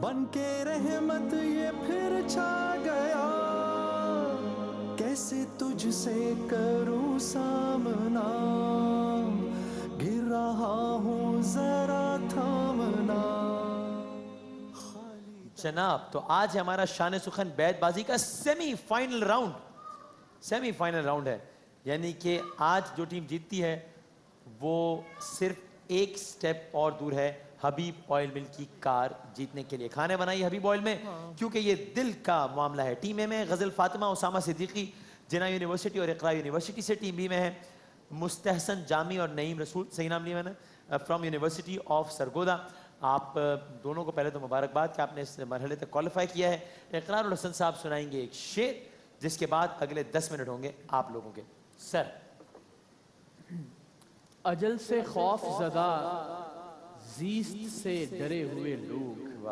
بن کے رحمت یہ پھر چھا گیا، کیسے تجھ سے کروں سامنا، گر رہا ہوں ذرا تھامنا۔ جناب تو آج ہمارا شان سخن بیت بازی کا سیمی فائنل راؤنڈ ہے، یعنی کہ آج جو ٹیم جیتتی ہے وہ صرف ایک سٹیپ اور دور ہے حبیب آئل مل کی کار جیتنے کے لیے۔ کھانے بنائی حبیب آئل میں کیونکہ یہ دل کا معاملہ ہے۔ ٹیم اے میں غزل فاطمہ اسامہ صدیقی جناح یونیورسٹی اور اقرا یونیورسٹی سے، ٹیم بی میں ہے مستحسن جامی اور نعیم رسول، صحیح نام لیا میں نے، فرام یونیورسٹی آف سرگودا۔ آپ دونوں کو پہلے تو مبارکباد کہ آپ نے اس مرحلے تک کوالیفائی کیا ہے۔ اقرار الحسن صاحب سنائیں گے ایک شعر، جس کے بعد اگلے 10 منٹ ہوں گے آپ لوگوں کے۔ سر اجل سے خوف زدہ زیست سے ڈرے ہوئے لوگ،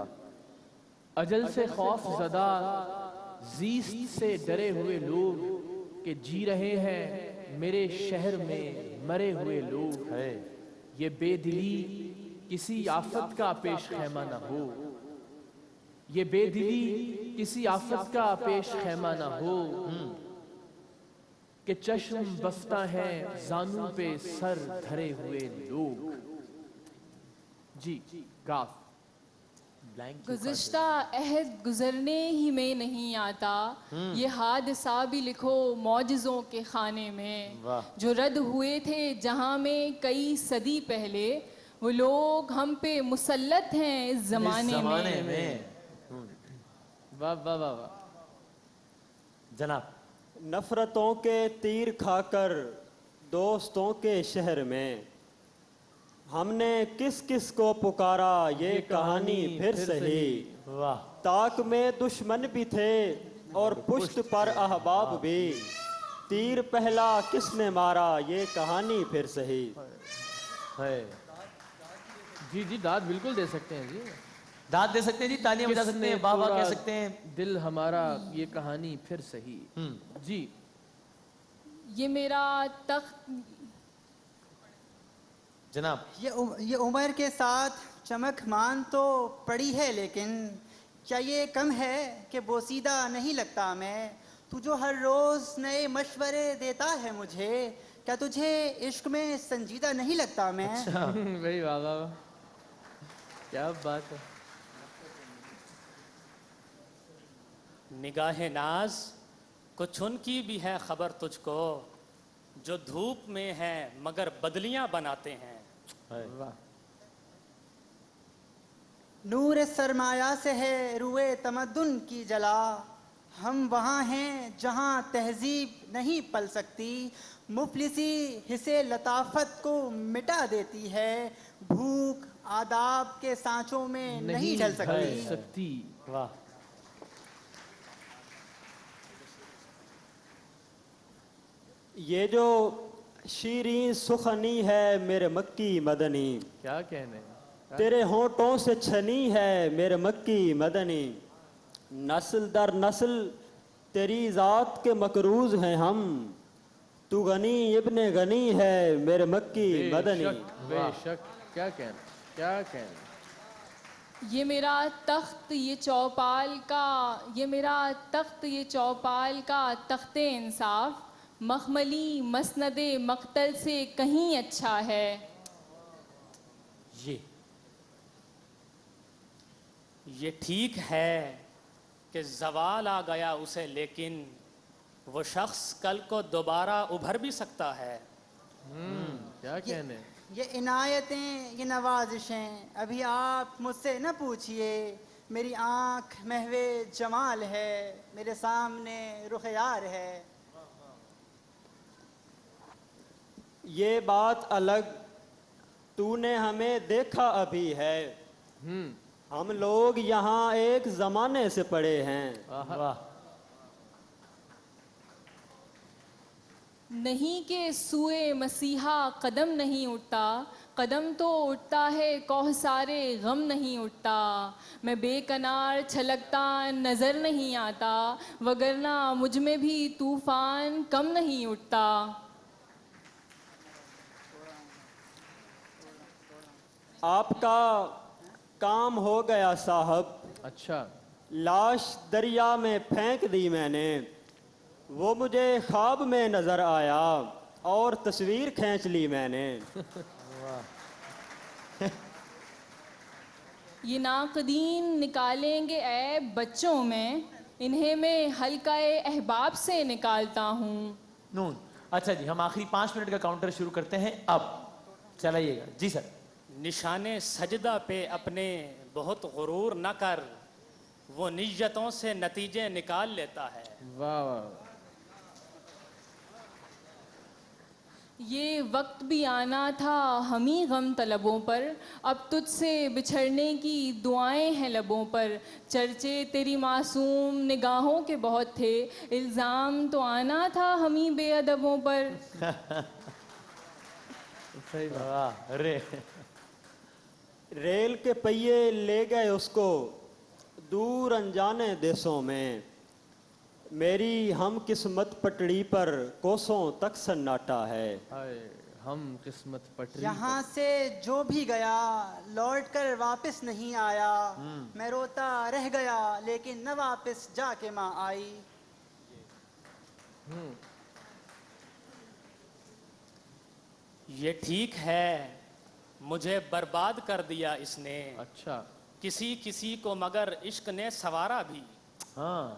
اجل سے خوف زدہ زیست سے ڈرے ہوئے لوگ، کہ جی رہے ہیں میرے شہر میں مرے ہوئے لوگ، یہ بے دلی کسی آفت کا پیش خیمہ نہ ہو، یہ بے دلی کسی آفت کا پیش خیمہ نہ ہو، کہ چشم بستہ ہیں زانوں پہ سر دھرے ہوئے لوگ۔ جی گاف گزشتہ عہد گزرنے ہی میں نہیں آتا، یہ حادثہ بھی لکھو معجزوں کے خانے میں، جو رد ہوئے تھے جہاں میں کئی صدی پہلے، وہ لوگ ہم پہ مسلط ہیں اس زمانے میں۔ واہ واہ واہ واہ۔ جناب نفرتوں کے تیر کھا کر دوستوں کے شہر میں، ہم نے کس کس کو پکارا یہ کہانی پھر سہی، طاق میں دشمن بھی تھے اور پشت پر احباب بھی، تیر پہلا کس نے مارا یہ کہانی پھر سہی۔ جی جی داد بالکل دے سکتے ہیں جی، داد دے سکتے ہیں جی، تالیاں بجا سکتے ہیں، واہ واہ کہہ سکتے ہیں، دل ہمارا یہ کہانی پھر سہی۔ جی یہ میرا تخت، جناب یہ عمر کے ساتھ چمک مان تو پڑی ہے، لیکن کیا یہ کم ہے کہ بوسیدہ نہیں لگتا میں؟ تو جو ہر روز نئے مشورے دیتا ہے مجھے، کیا تجھے عشق میں سنجیدہ نہیں لگتا میں؟ بھائی واہ واہ، کیا بات ہے۔ نگاہ ناز کچھ ان کی بھی ہے خبر تجھ کو، جو دھوپ میں ہے مگر بدلیاں بناتے ہیں۔ نور سرمایہ سے ہے روئے تمدن کی جلا، ہم وہاں ہیں جہاں تہذیب نہیں پل سکتی، مفلسی حصے لطافت کو مٹا دیتی ہے، بھوک آداب کے سانچوں میں نہیں ڈھل سکتی۔ واہ یہ جو شیریں سخنی ہے میرے مکی مدنی، کیا کہنے، تیرے ہونٹوں سے چھنی ہے میرے مکی مدنی، نسل در نسل تیری ذات کے مکروز ہیں ہم، تو غنی ابن غنی ہے میرے مکی مدنی۔ بے شک، کیا کہنا، کیا کہنا۔ یہ میرا تخت یہ چوپال کا، یہ میرا تخت یہ چوپال کا تخت انصاف، مخملی مسند مقتل سے کہیں اچھا ہے۔ یہ ٹھیک ہے کہ زوال آ گیا اسے، لیکن وہ شخص کل کو دوبارہ ابھر بھی سکتا ہے۔ کیا کہنے، یہ عنایتیں یہ نوازشیں ابھی آپ مجھ سے نہ پوچھئے، میری آنکھ محو جمال ہے، میرے سامنے رخ یار ہے۔ یہ بات الگ تو نے ہمیں دیکھا ابھی ہے، ہم لوگ یہاں ایک زمانے سے پڑے ہیں۔ نہیں کہ سوئے مسیحا قدم نہیں اٹھتا، قدم تو اٹھتا ہے کوثر غم نہیں اٹھتا، میں بے کنار چھلکتا نظر نہیں آتا، وگرنہ مجھ میں بھی طوفان کم نہیں اٹھتا۔ آپ کا کام ہو گیا صاحب، اچھا لاش دریا میں پھینک دی میں نے، وہ مجھے خواب میں نظر آیا اور تصویر کھینچ لی میں نے۔ یہ ناقدین نکالیں گے عیب بچوں میں، انہیں میں حلقہ احباب سے نکالتا ہوں۔ نون۔ اچھا جی، ہم آخری 5 منٹ کا کاؤنٹر شروع کرتے ہیں اب، چلائیے گا جی سر۔ نشان سجدہ پہ اپنے بہت غرور نہ کر، وہ نیتوں سے نتیجے نکال لیتا ہے۔ واہ واہ، یہ وقت بھی آنا تھا ہمیں غم طلبوں پر، اب تجھ سے بچھڑنے کی دعائیں ہیں لبوں پر، چرچے تیری معصوم نگاہوں کے بہت تھے، الزام تو آنا تھا ہمیں بے ادبوں پر۔ واہ رے، ریل کے پہیے لے گئے اس کو دور انجانے دیسوں میں، میری ہم قسمت پٹڑی پر کوسوں تک سناٹا ہے۔ ہائے ہم قسمت پٹری یہاں سے جو بھی گیا لوٹ کر واپس نہیں آیا، میں روتا رہ گیا لیکن نہ واپس جا کے ماں آئی۔ یہ ٹھیک ہے مجھے برباد کر دیا اس نے، اچھا کسی کسی کو مگر عشق نے سنوارا بھی۔ ہاں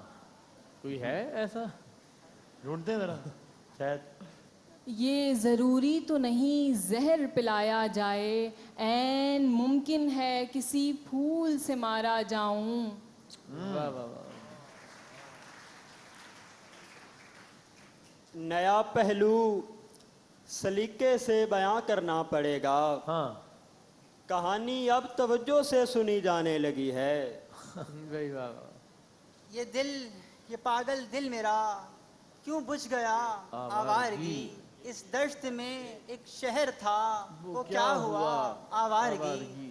کوئی ہے ایسا؟ ڈھونڈتے ہیں ذرا، شاید۔ یہ ضروری تو نہیں زہر پلایا جائے، عین ممکن ہے کسی پھول سے مارا جاؤں۔ واہ واہ واہ، نیا پہلو سلیقے سے بیاں کرنا پڑے گا، ہاں کہانی اب توجہ سے سنی جانے لگی ہے۔ واہ واہ واہ، یہ دل، یہ پاگل دل میرا کیوں بجھ گیا آوارگی، اس دشت میں ایک شہر تھا وہ کیا ہوا آوارگی۔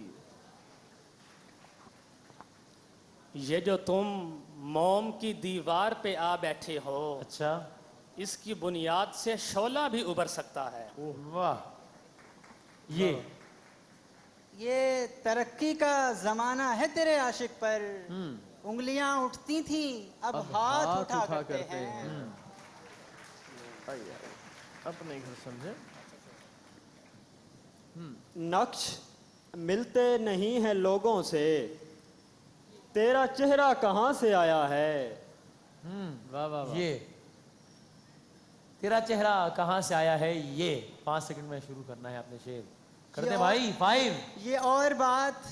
یہ جو تم موم کی دیوار پہ آ بیٹھے ہو، اچھا، اس کی بنیاد سے شعلہ بھی ابھر سکتا ہے۔ واہ، یہ ترقی کا زمانہ ہے تیرے عاشق پر، انگلیاں اٹھتی تھیں اب ہاتھ اٹھا کرتے ہیں۔ اپنے گھر سمجھے، نقش ملتے نہیں ہیں لوگوں سے، تیرا چہرہ کہاں سے آیا ہے؟ واہ واہ واہ، یہ تیرا چہرہ کہاں سے آیا ہے، یہ 5 سیکنڈ میں شروع کرنا ہے اپنے شعر کرتے ہیں بھائی۔ 5 یہ اور بات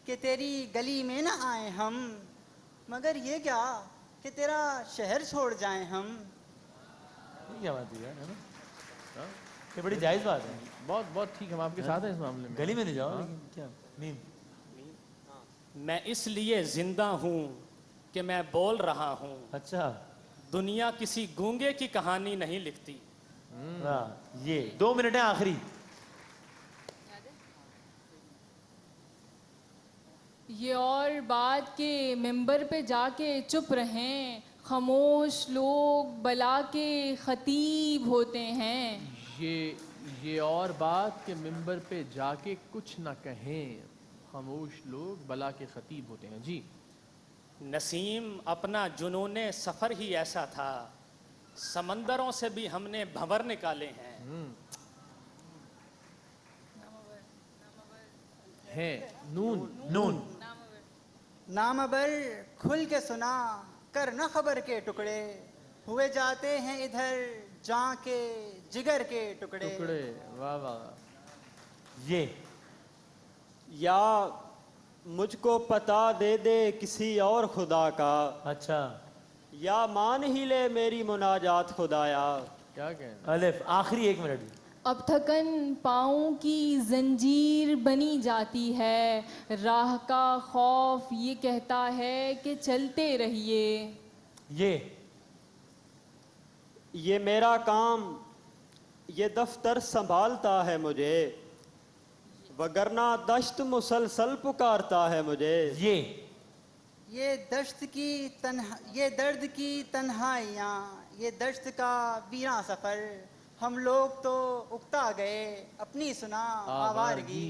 کہ تیری گلی میں نہ آئیں ہم، مگر یہ کیا کہ تیرا شہر چھوڑ جائیں ہم۔ یہ کیا بات ہے نا، یہ بڑی جائز بات ہے۔ بہت بہت ٹھیک، ہم آپ کے ساتھ ہیں اس معاملے میں۔ گلی میں نہیں جاؤ، لیکن کیا نیند۔ میں اس لیے زندہ ہوں کہ میں بول رہا ہوں، اچھا، دنیا کسی گونگے کی کہانی نہیں لکھتی۔ یہ 2 منٹ ہیں آخری۔ یہ اور بات کہ ممبر پہ جا کے چپ رہیں، خاموش لوگ بلا کے خطیب ہوتے ہیں۔ یہ اور بات کہ ممبر پہ جا کے کچھ نہ کہیں، خاموش لوگ بلا کے خطیب ہوتے ہیں۔ جی، نسیم اپنا جنون سفر ہی ایسا تھا، سمندروں سے بھی ہم نے بھنور نکالے ہیں۔ ہے نون نون، نامبر کھل کے سنا کر نہ خبر کے ٹکڑے، ہوئے جاتے ہیں ادھر جاں کے جگر کے ٹکڑے۔ ٹکڑے، واہ واہ، یا مجھ کو پتا دے دے کسی اور خدا کا، اچھا، یا مان ہی لے میری مناجات خدایا۔ کیا کہنا، الف، آخری 1 منٹ۔ اب تھکن پاؤں کی زنجیر بنی جاتی ہے، راہ کا خوف یہ کہتا ہے کہ چلتے رہیے۔ یہ میرا کام یہ دفتر سنبھالتا ہے مجھے، وگرنہ دشت مسلسل پکارتا ہے مجھے۔ یہ دشت کی یہ درد کی تنہائیاں، یہ دشت کا ویراں سفر، ہم لوگ تو اکتا گئے اپنی سنا آوارگی۔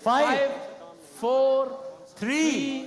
5 4 3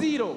0।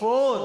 4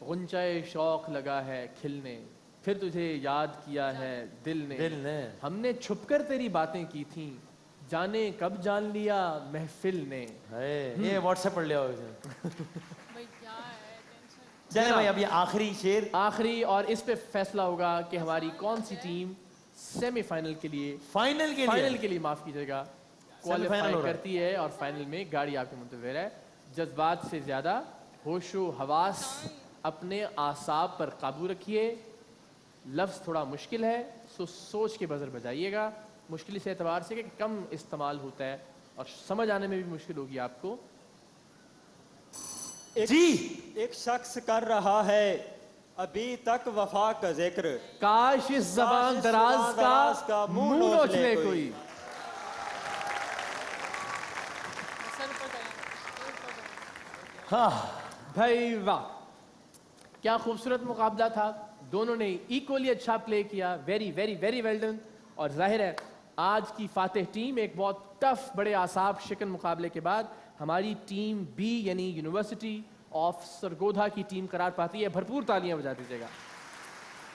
غنچۂ شوق لگا ہے کھلنے، پھر تجھے یاد کیا ہے دل نے، ہم نے چھپ کر تیری باتیں کی تھیں، جانے کب جان لیا محفل نے۔ یہ واٹس ایپ پڑھ لیا ہوگا۔ بھائی کیا ہے ٹینشن۔ چلیں بھائی اب یہ آخری شیر، آخری، اور اس پہ فیصلہ ہوگا کہ ہماری کون سی ٹیم سیمی فائنل کے لیے فائنل کے لیے معاف کیجیے گا کوالیفائی کرتی ہے، اور فائنل میں گاڑی آپ کے منتظر ہے۔ جذبات سے زیادہ ہوش و حواس، اپنے اعصاب پر قابو رکھیے۔ لفظ تھوڑا مشکل ہے، سوچ کے بزر بجائیے گا، مشکل اس اعتبار سے کہ کم استعمال ہوتا ہے اور سمجھ آنے میں بھی مشکل ہوگی آپ کو۔ ایک شخص کر رہا ہے ابھی تک وفا کا ذکر، کاش اس زبان دراز کا منہ نوچ لے کوئی۔ بھائی واہ، کیا خوبصورت مقابلہ تھا، دونوں نے ایکولی اچھا پلے کیا، very very very well done. اور ظاہر ہے آج کی فاتح ٹیم ایک بہت ٹف، بڑے اعصاب شکن مقابلے کے بعد ہماری ٹیم بی یعنی یونیورسٹی آف سرگودھا کی ٹیم قرار پاتی ہے۔ بھرپور تالیاں بجا دیجیے گا،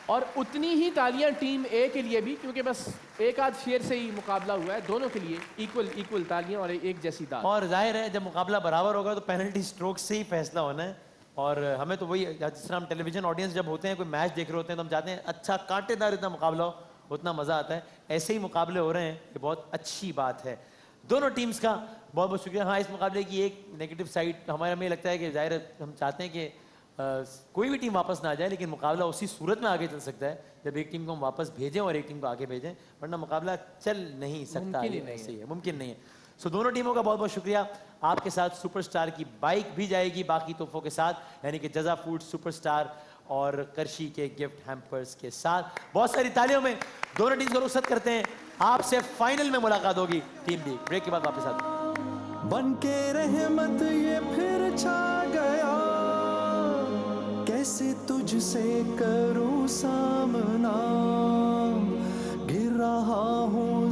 اور اتنی ہی تالیاں ٹیم اے کے لیے بھی، کیونکہ بس ایک آدھ شیر سے ہی مقابلہ ہوا ہے، دونوں کے لیے ایکول تالیاں اور ایک جیسی داد۔ اور ظاہر ہے جب مقابلہ برابر ہوگا تو پینلٹی سٹروک سے ہی فیصلہ ہونا ہے، اور ہمیں تو وہی، جس طرح ہم ٹیلی ویژن آڈینس جب ہوتے ہیں، کوئی میچ دیکھ رہے ہوتے ہیں تو ہم چاہتے ہیں اچھا کانٹے دار اتنا مقابلہ ہو، اتنا مزہ آتا ہے۔ ایسے ہی مقابلے ہو رہے ہیں، یہ بہت اچھی بات ہے۔ دونوں ٹیمز کا بہت بہت شکریہ۔ ہاں، اس مقابلے کی ایک نیگیٹو سائڈ ہمیں لگتا ہے کہ ظاہر ہے ہم چاہتے ہیں کہ کوئی بھی ٹیم واپس نہ آ جائے، لیکن مقابلہ اسی صورت میں آگے چل سکتا ہے جب ایک ٹیم کو ہم واپس بھیجیں اور ایک ٹیم کو آگے بھیجیں، ورنہ مقابلہ چل نہیں سکتا، ممکن نہیں ہے۔ سو دونوں ٹیموں کا بہت بہت شکریہ۔ آپ کے ساتھ سپر سٹار کی بائک بھی جائے گی باقی تحفوں کے ساتھ، یعنی کہ جزا فوڈ سپر سٹار اور کرشی کے گفٹ ہیمپرز کے ساتھ۔ بہت ساری تالیوں میں دونوں ٹیمز کو رخصت کرتے ہیں۔ آپ سے فائنل میں ملاقات ہوگی ٹیم بی۔ بریک کے بعد واپس آتے ہیں۔ بن کے رحمت یہ پھر چھا گیا، کیسے تجھ سے کروں سامنا، گر رہا ہوں